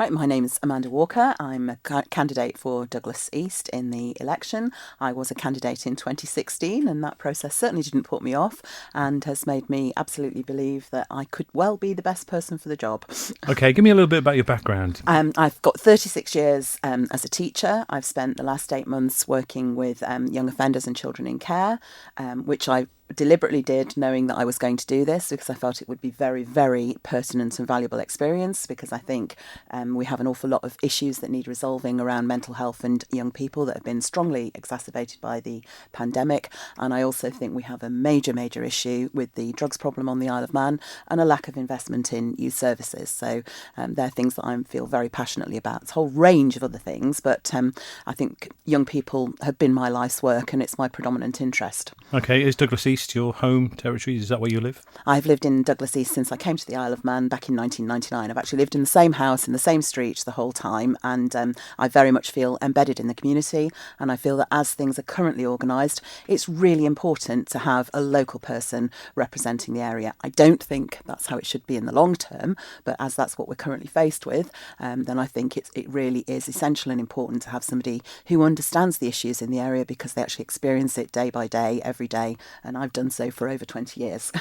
Right, my name is Amanda Walker. I'm a candidate for Douglas East in the election. I was a candidate in 2016, and that process certainly didn't put me off and has made me absolutely believe that I could well be the best person for the job. Okay, give me a little bit about your background. I've got 36 years as a teacher. I've spent the last 8 months working with young offenders and children in care, which I deliberately did, knowing that I was going to do this because I felt it would be very, very pertinent and valuable experience, because I think we have an awful lot of issues that need resolving around mental health and young people that have been strongly exacerbated by the pandemic. And I also think we have a major, major issue with the drugs problem on the Isle of Man and a lack of investment in youth services. So they're things that I feel very passionately about. It's a whole range of other things, but I think young people have been my life's work and it's my predominant interest. Okay, is Douglas East your home territory? Is that where you live? I've lived in Douglas East since I came to the Isle of Man back in 1999. I've actually lived in the same house, in the same street the whole time, and I very much feel embedded in the community, and I feel that as things are currently organised, it's really important to have a local person representing the area. I don't think that's how it should be in the long term, but as that's what we're currently faced with, then I think it really is essential and important to have somebody who understands the issues in the area, because they actually experience it day by day, every day, and I've done so for over 20 years.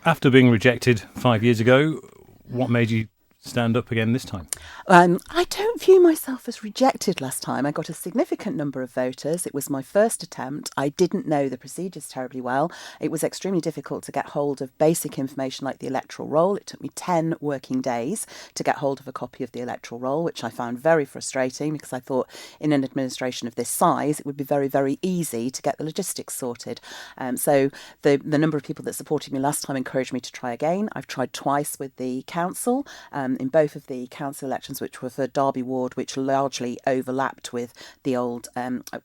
After being rejected 5 years ago, what made you stand up again this time? I don't view myself as rejected last time. I got a significant number of voters. It was my first attempt. I didn't know the procedures terribly well. It was extremely difficult to get hold of basic information like the electoral roll. It took me 10 working days to get hold of a copy of the electoral roll, which I found very frustrating, because I thought in an administration of this size, it would be very, very easy to get the logistics sorted. So the number of people that supported me last time encouraged me to try again. I've tried twice with the council, in both of the council elections, which were for Derby Ward, which largely overlapped with the old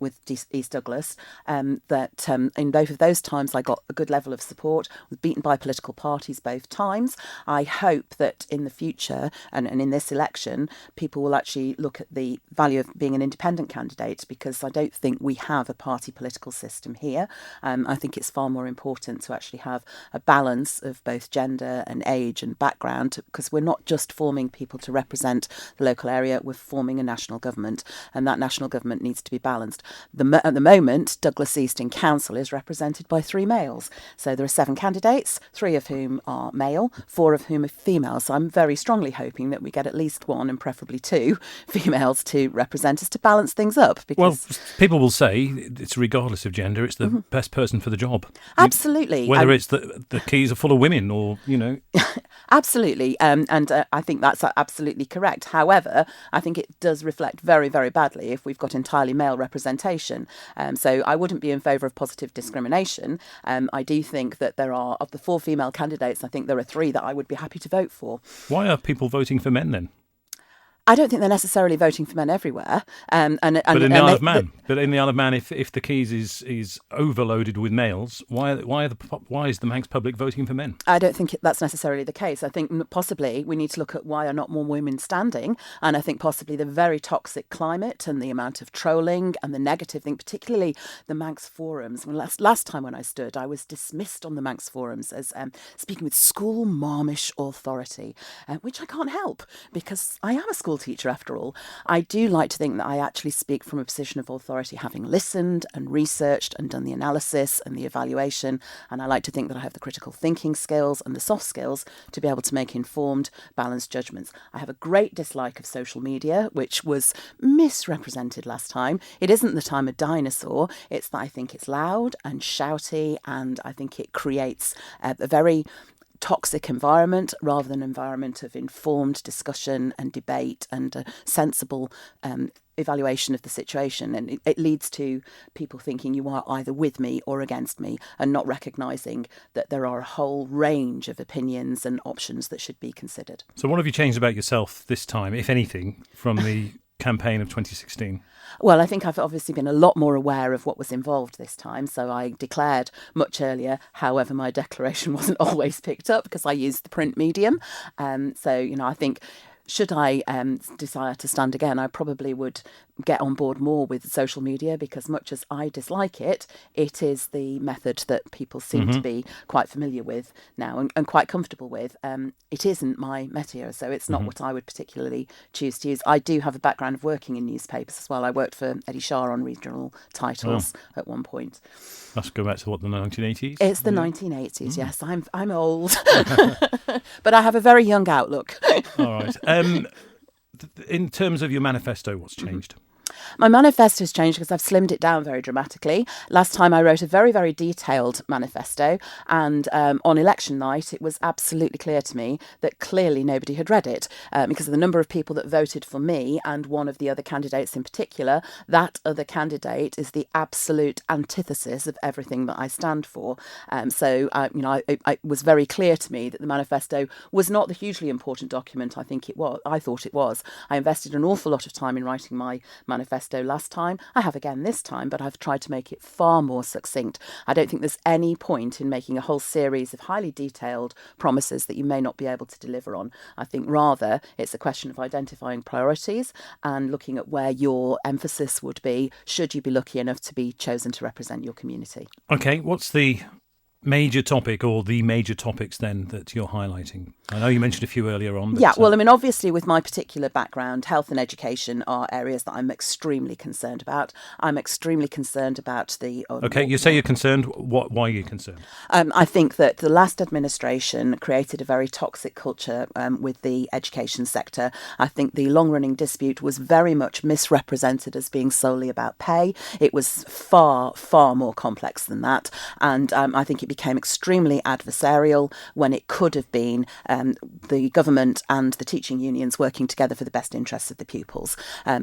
with East Douglas. In both of those times, I got a good level of support. Was beaten by political parties both times. I hope that in the future and in this election, people will actually look at the value of being an independent candidate, because I don't think we have a party political system here. I think it's far more important to actually have a balance of both gender and age and background, because we're not just forming people to represent the local area, we're forming a national government, and that national government needs to be balanced. At the moment, Douglas East in council is represented by 3 males. So there are 7 candidates, 3 of whom are male, 4 of whom are female. So I'm very strongly hoping that we get at least 1 and preferably 2 females to represent us to balance things up. Well, people will say it's regardless of gender, it's the best person for the job. Absolutely. Whether it's the keys are full of women or, Absolutely. And I think that's absolutely correct. However, I think it does reflect very, very badly if we've got entirely male representation. So I wouldn't be in favour of positive discrimination. I do think that there are, of the 4 female candidates, I think there are 3 that I would be happy to vote for. Why are people voting for men then? I don't think they're necessarily voting for men everywhere. But in the Isle of Man, if the Keys is overloaded with males, why is the Manx public voting for men? I don't think that's necessarily the case. I think possibly we need to look at why are not more women standing, and I think possibly the very toxic climate and the amount of trolling and the negative thing, particularly the Manx forums. Last time when I stood, I was dismissed on the Manx forums as speaking with school marmish authority, which I can't help, because I am a school teacher after all. I do like to think that I actually speak from a position of authority, having listened and researched and done the analysis and the evaluation, and I like to think that I have the critical thinking skills and the soft skills to be able to make informed, balanced judgments. I have a great dislike of social media, which was misrepresented last time. It isn't that I'm a dinosaur, it's that I think it's loud and shouty, and I think it creates a very toxic environment rather than an environment of informed discussion and debate and a sensible evaluation of the situation. And it leads to people thinking you are either with me or against me, and not recognising that there are a whole range of opinions and options that should be considered. So what have you changed about yourself this time, if anything, from the campaign of 2016? Well, I think I've obviously been a lot more aware of what was involved this time. So I declared much earlier. However, my declaration wasn't always picked up because I used the print medium. I think should I desire to stand again, I probably would get on board more with social media, because much as I dislike it, it is the method that people seem to be quite familiar with now and quite comfortable with. It isn't my métier, so it's not what I would particularly choose to use. I do have a background of working in newspapers as well. I worked for Eddie Shah on regional titles at one point. Let's go back to the 1980s? It's the 1980s, yes. I'm old. But I have a very young outlook. All right. In terms of your manifesto, what's changed? My manifesto has changed because I've slimmed it down very dramatically. Last time I wrote a very, very detailed manifesto, and on election night it was absolutely clear to me that clearly nobody had read it, because of the number of people that voted for me and one of the other candidates in particular. That other candidate is the absolute antithesis of everything that I stand for. So it was very clear to me that the manifesto was not the hugely important document I thought it was. I invested an awful lot of time in writing my manifesto last time. I have again this time, but I've tried to make it far more succinct. I don't think there's any point in making a whole series of highly detailed promises that you may not be able to deliver on. I think rather it's a question of identifying priorities and looking at where your emphasis would be should you be lucky enough to be chosen to represent your community. Okay, what's the major topic or the major topics then that you're highlighting? I know you mentioned a few earlier on. But, obviously with my particular background, health and education are areas that I'm extremely concerned about. I'm extremely concerned about the... Okay, you say you're concerned. Why are you concerned? I think that the last administration created a very toxic culture with the education sector. I think the long-running dispute was very much misrepresented as being solely about pay. It was far, far more complex than that. And I think it became extremely adversarial when it could have been the government and the teaching unions working together for the best interests of the pupils,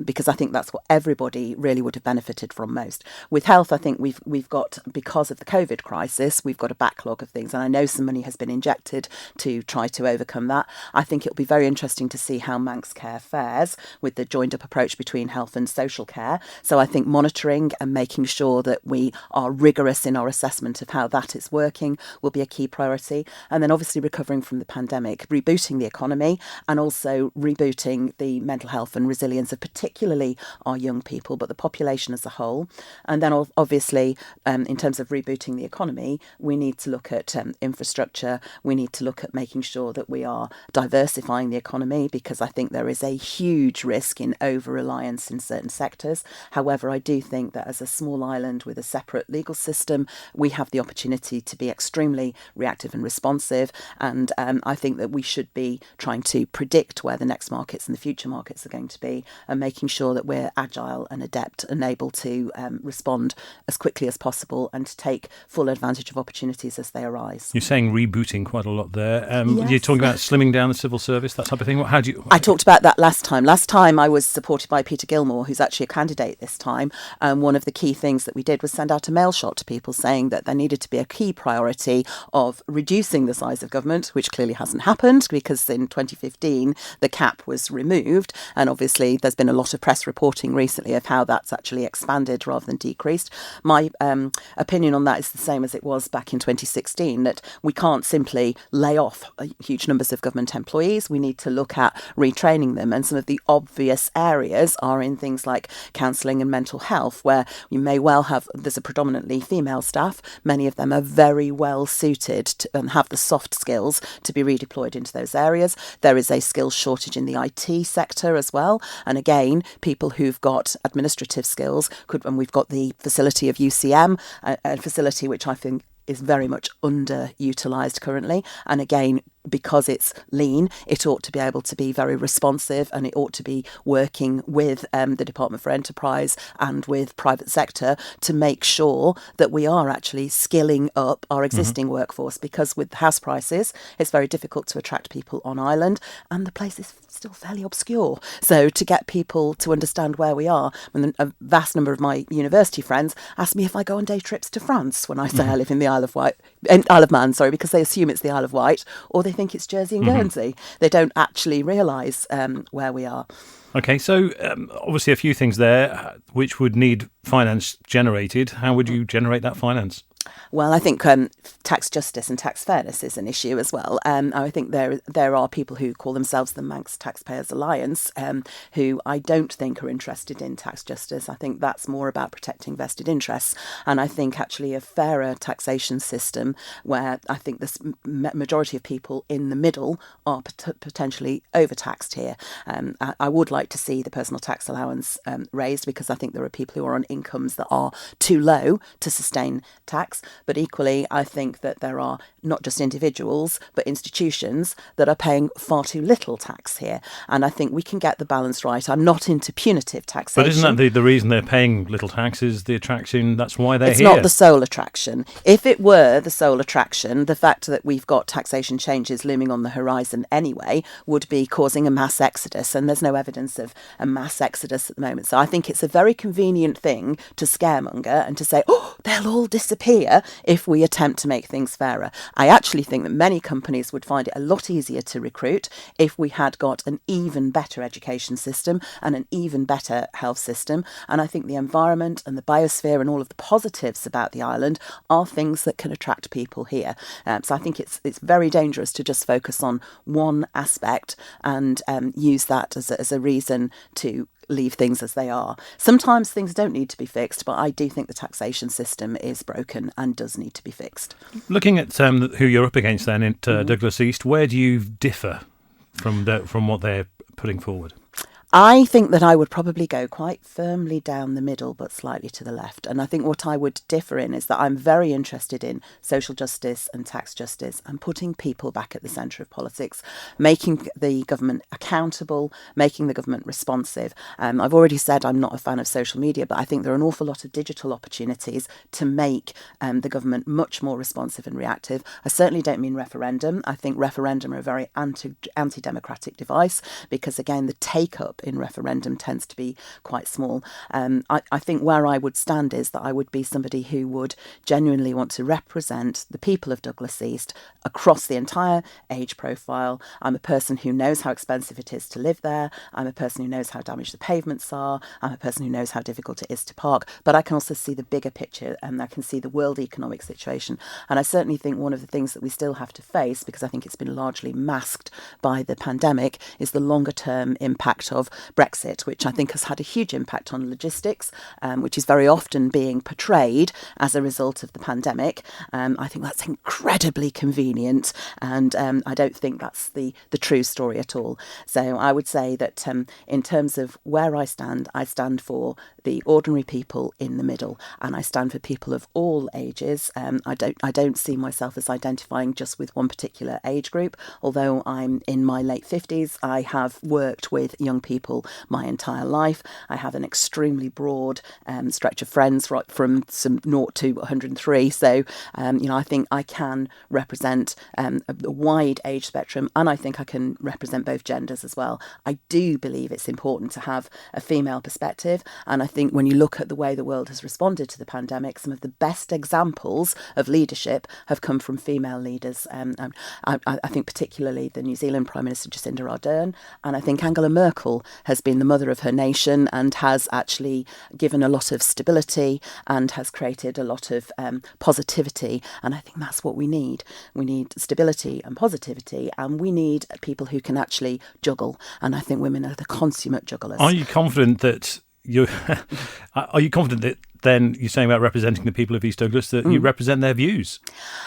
because I think that's what everybody really would have benefited from most. With health, I think we've got, because of the COVID crisis, we've got a backlog of things, and I know some money has been injected to try to overcome that. I think it'll be very interesting to see how Manx Care fares with the joined up approach between health and social care. So I think monitoring and making sure that we are rigorous in our assessment of how that is working will be a key priority. And then obviously recovering from the pandemic, rebooting the economy, and also rebooting the mental health and resilience of particularly our young people, but the population as a whole. And then obviously, in terms of rebooting the economy, we need to look at infrastructure. We need to look at making sure that we are diversifying the economy, because I think there is a huge risk in over-reliance in certain sectors. However, I do think that as a small island with a separate legal system, we have the opportunity to be extremely reactive and responsive. And I think that we should be trying to predict where the next markets and the future markets are going to be, and making sure that we're agile and adept and able to respond as quickly as possible and to take full advantage of opportunities as they arise. You're saying rebooting quite a lot there. Yes. You're talking about slimming down the civil service, that type of thing. I talked about that last time. Last time I was supported by Peter Gilmore, who's actually a candidate this time. One of the key things that we did was send out a mail shot to people saying that there needed to be a key priority of reducing the size of government, which clearly hasn't happened because in 2015 the cap was removed, and obviously there's been a lot of press reporting recently of how that's actually expanded rather than decreased. My opinion on that is the same as it was back in 2016, that we can't simply lay off huge numbers of government employees. We need to look at retraining them, and some of the obvious areas are in things like counselling and mental health, where you may well have, there's a predominantly female staff, many of them are very well suited to, and have the soft skills to be redeployed into those areas. There is a skills shortage in the IT sector as well, and again, people who've got administrative skills could, and we've got the facility of UCM, a facility which I think is very much underutilised currently, and again, because it's lean, it ought to be able to be very responsive, and it ought to be working with the Department for Enterprise and with private sector to make sure that we are actually skilling up our existing workforce, because with house prices, it's very difficult to attract people on island, and the place is still fairly obscure. So to get people to understand where we are, when a vast number of my university friends ask me if I go on day trips to France when I say I live in the Isle of Man, because they assume it's the Isle of Wight, or they think it's Jersey and Guernsey. They don't actually realise where we are. Okay, so obviously a few things there which would need finance generated. How would you generate that finance? Well, I think tax justice and tax fairness is an issue as well. I think there are people who call themselves the Manx Taxpayers Alliance, who I don't think are interested in tax justice. I think that's more about protecting vested interests. And I think actually a fairer taxation system where I think the majority of people in the middle are potentially overtaxed here. I would like to see the personal tax allowance raised, because I think there are people who are on incomes that are too low to sustain tax. But equally, I think that there are not just individuals, but institutions that are paying far too little tax here. And I think we can get the balance right. I'm not into punitive taxation. But isn't that the reason they're paying little tax is the attraction? That's why they're here. It's not the sole attraction. If it were the sole attraction, the fact that we've got taxation changes looming on the horizon anyway would be causing a mass exodus. And there's no evidence of a mass exodus at the moment. So I think it's a very convenient thing to scaremonger and to say, oh, they'll all disappear if we attempt to make things fairer. I actually think that many companies would find it a lot easier to recruit if we had got an even better education system and an even better health system. And I think the environment and the biosphere and all of the positives about the island are things that can attract people here. So I think it's very dangerous to just focus on one aspect and use that as a reason to leave things as they are. Sometimes things don't need to be fixed, but I do think the taxation system is broken and does need to be fixed. Looking at who you're up against then at Douglas East, where do you differ from what they're putting forward? I think that I would probably go quite firmly down the middle, but slightly to the left. And I think what I would differ in is that I'm very interested in social justice and tax justice and putting people back at the centre of politics, making the government accountable, making the government responsive. I've already said I'm not a fan of social media, but I think there are an awful lot of digital opportunities to make the government much more responsive and reactive. I certainly don't mean referendum. I think referendum are a very anti-democratic device because, again, the take-up in referendum tends to be quite small. I think where I would stand is that I would be somebody who would genuinely want to represent the people of Douglas East across the entire age profile. I'm a person who knows how expensive it is to live there. I'm a person who knows how damaged the pavements are. I'm a person who knows how difficult it is to park. But I can also see the bigger picture and I can see the world economic situation. And I certainly think one of the things that we still have to face, because I think it's been largely masked by the pandemic, is the longer term impact of Brexit, which I think has had a huge impact on logistics, which is very often being portrayed as a result of the pandemic. I think that's incredibly convenient, and I don't think that's the true story at all. So I would say that in terms of where I stand for the ordinary people in the middle, and I stand for people of all ages. I don't see myself as identifying just with one particular age group. Although I'm in my late 50s, I have worked with young people my entire life. I have an extremely broad stretch of friends, right from some 0 to 103. So, I think I can represent a wide age spectrum, and I think I can represent both genders as well. I do believe it's important to have a female perspective, and I think when you look at the way the world has responded to the pandemic, some of the best examples of leadership have come from female leaders. I think particularly the New Zealand Prime Minister Jacinda Ardern, and I think Angela Merkel has been the mother of her nation and has actually given a lot of stability and has created a lot of positivity. And I think that's what we need. We need stability and positivity, and we need people who can actually juggle. And I think women are the consummate jugglers. Are you confident that then you're saying about representing the people of East Douglas, that you represent their views?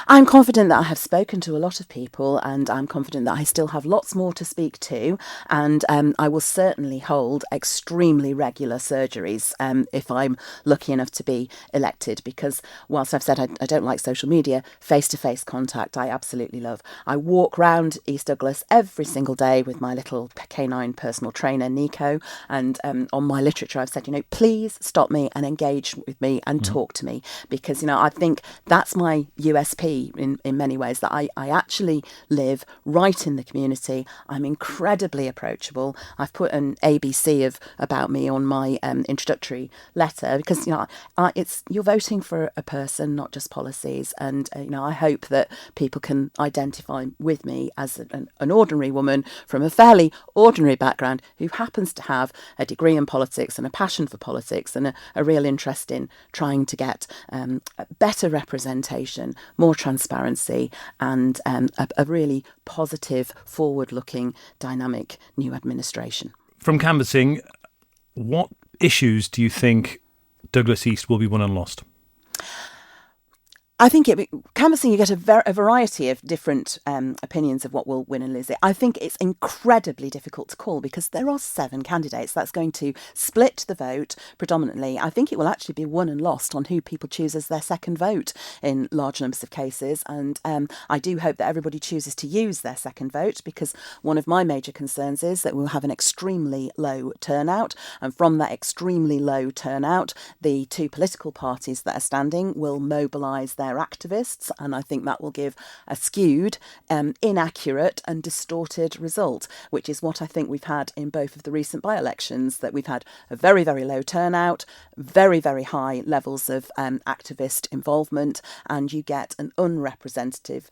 I'm confident that I have spoken to a lot of people, and I'm confident that I still have lots more to speak to, and I will certainly hold extremely regular surgeries if I'm lucky enough to be elected, because whilst I've said I don't like social media, face-to-face contact I absolutely love. I walk round East Douglas every single day with my little canine personal trainer, Nico, and on my literature I've said, please stop me and engage with me and talk to me, because I think that's my USP in many ways, that I actually live right in the community. I'm incredibly approachable. I've put an ABC about me on my introductory letter, because you're voting for a person, not just policies, and I hope that people can identify with me as an ordinary woman from a fairly ordinary background who happens to have a degree in politics and a passion for politics and a real interest in trying to get better representation, more transparency, and a really positive, forward-looking, dynamic new administration. From canvassing, what issues do you think Douglas East will be won and lost? I think canvassing, you get a variety of different opinions of what will win and lose it. I think it's incredibly difficult to call because there are 7 candidates. That's going to split the vote predominantly. I think it will actually be won and lost on who people choose as their second vote in large numbers of cases. And I do hope that everybody chooses to use their second vote, because one of my major concerns is that we'll have an extremely low turnout. And from that extremely low turnout, the 2 political parties that are standing will mobilise their activists, and I think that will give a skewed, inaccurate and distorted result, which is what I think we've had in both of the recent by-elections, that we've had a very, very low turnout, very, very high levels of activist involvement, and you get an unrepresentative,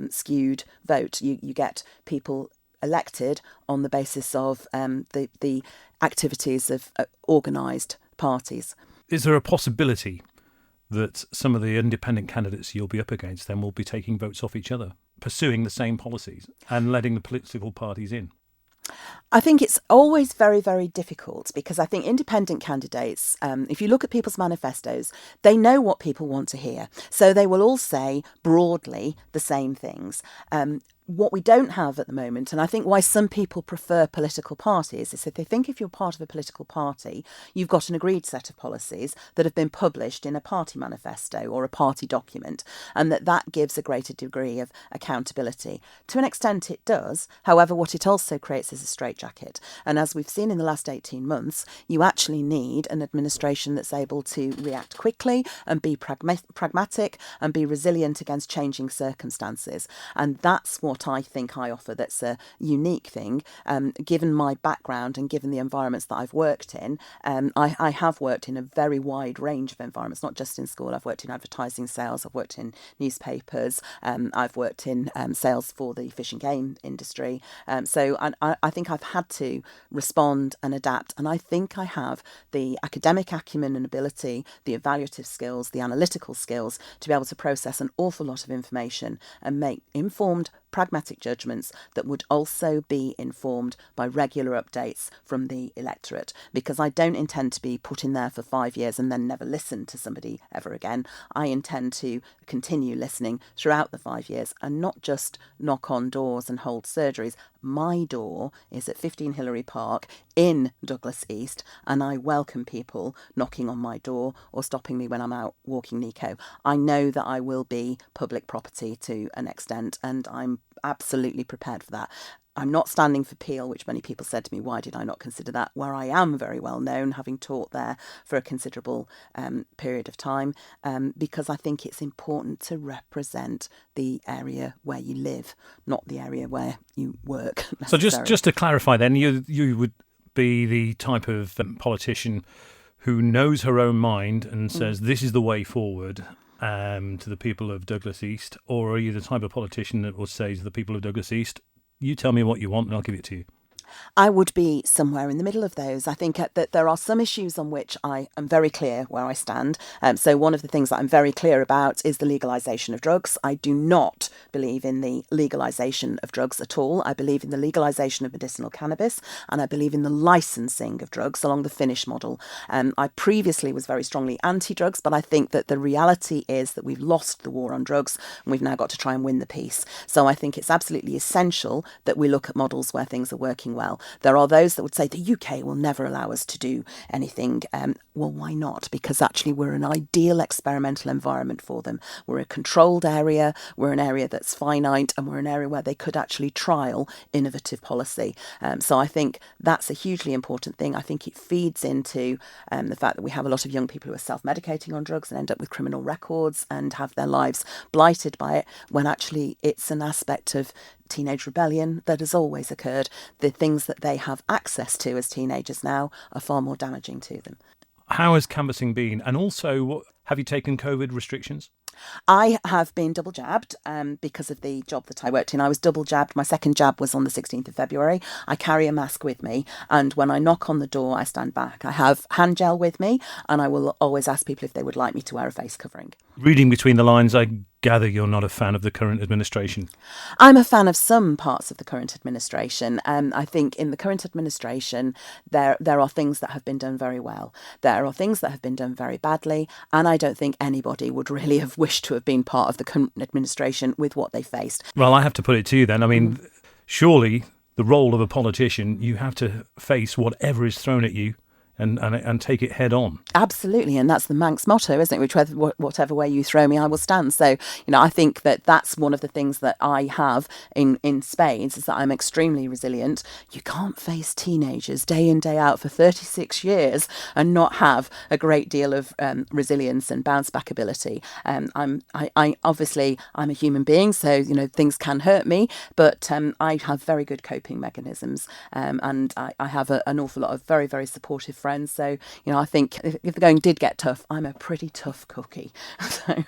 skewed vote. You get people elected on the basis of the activities of organised parties. Is there a possibility that some of the independent candidates you'll be up against then will be taking votes off each other, pursuing the same policies and letting the political parties in? I think it's always very, very difficult, because I think independent candidates, if you look at people's manifestos, they know what people want to hear. So they will all say broadly the same things. What we don't have at the moment, and I think why some people prefer political parties, is that they think if you're part of a political party, you've got an agreed set of policies that have been published in a party manifesto or a party document, and that gives a greater degree of accountability. To an extent it does. However, what it also creates is a straitjacket. And as we've seen in the last 18 months, you actually need an administration that's able to react quickly and be pragmatic and be resilient against changing circumstances. And that's what I think I offer that's a unique thing, given my background and given the environments that I've worked in. I have worked in a very wide range of environments, not just in school. I've worked in advertising sales, I've worked in newspapers, I've worked in sales for the fish and game industry. So I think I've had to respond and adapt, and I think I have the academic acumen and ability, the evaluative skills, the analytical skills to be able to process an awful lot of information and make informed, pragmatic judgments that would also be informed by regular updates from the electorate, because I don't intend to be put in there for 5 years and then never listen to somebody ever again. I intend to continue listening throughout the 5 years and not just knock on doors and hold surgeries. My door is at 15 Hillary Park in Douglas East, and I welcome people knocking on my door or stopping me when I'm out walking Nico. I know that I will be public property to an extent, and I'm absolutely prepared for that. I'm not standing for Peel, which many people said to me, why did I not consider that, where I am very well known, having taught there for a considerable period of time, because I think it's important to represent the area where you live, not the area where you work. So just to clarify then, you would be the type of politician who knows her own mind and says this is the way forward to the people of Douglas East, or are you the type of politician that will say to the people of Douglas East, you tell me what you want and I'll give it to you? I would be somewhere in the middle of those. I think that there are some issues on which I am very clear where I stand. So one of the things that I'm very clear about is the legalisation of drugs. I do not believe in the legalisation of drugs at all. I believe in the legalisation of medicinal cannabis, and I believe in the licensing of drugs along the Finnish model. I previously was very strongly anti-drugs, but I think that the reality is that we've lost the war on drugs and we've now got to try and win the peace. So I think it's absolutely essential that we look at models where things are working well. There are those that would say the UK will never allow us to do anything. Well, why not? Because actually we're an ideal experimental environment for them. We're a controlled area, we're an area that's finite, and we're an area where they could actually trial innovative policy. So I think that's a hugely important thing. I think it feeds into the fact that we have a lot of young people who are self-medicating on drugs and end up with criminal records and have their lives blighted by it, when actually it's an aspect of teenage rebellion that has always occurred. The things that they have access to as teenagers now are far more damaging to them. How has canvassing been? And also, have you taken COVID restrictions? I have been double jabbed because of the job that I worked in. I was double jabbed. My second jab was on the 16th of February. I carry a mask with me, and when I knock on the door, I stand back. I have hand gel with me, and I will always ask people if they would like me to wear a face covering. Reading between the lines, I gather you're not a fan of the current administration. I'm a fan of some parts of the current administration. I think in the current administration, there are things that have been done very well. There are things that have been done very badly, and I don't think anybody would really have wished to have been part of the current administration with what they faced. Well, I have to put it to you then. I mean, surely the role of a politician, you have to face whatever is thrown at you and take it head on. Absolutely, and that's the Manx motto, isn't it? Whatever way you throw me, I will stand. So, I think that that's one of the things that I have in spades, is that I'm extremely resilient. You can't face teenagers day in, day out for 36 years and not have a great deal of resilience and bounce back ability. I obviously, I'm a human being, so, things can hurt me, but I have very good coping mechanisms, and I have an awful lot of very, very supportive friends. So, I think if the going did get tough, I'm a pretty tough cookie. So.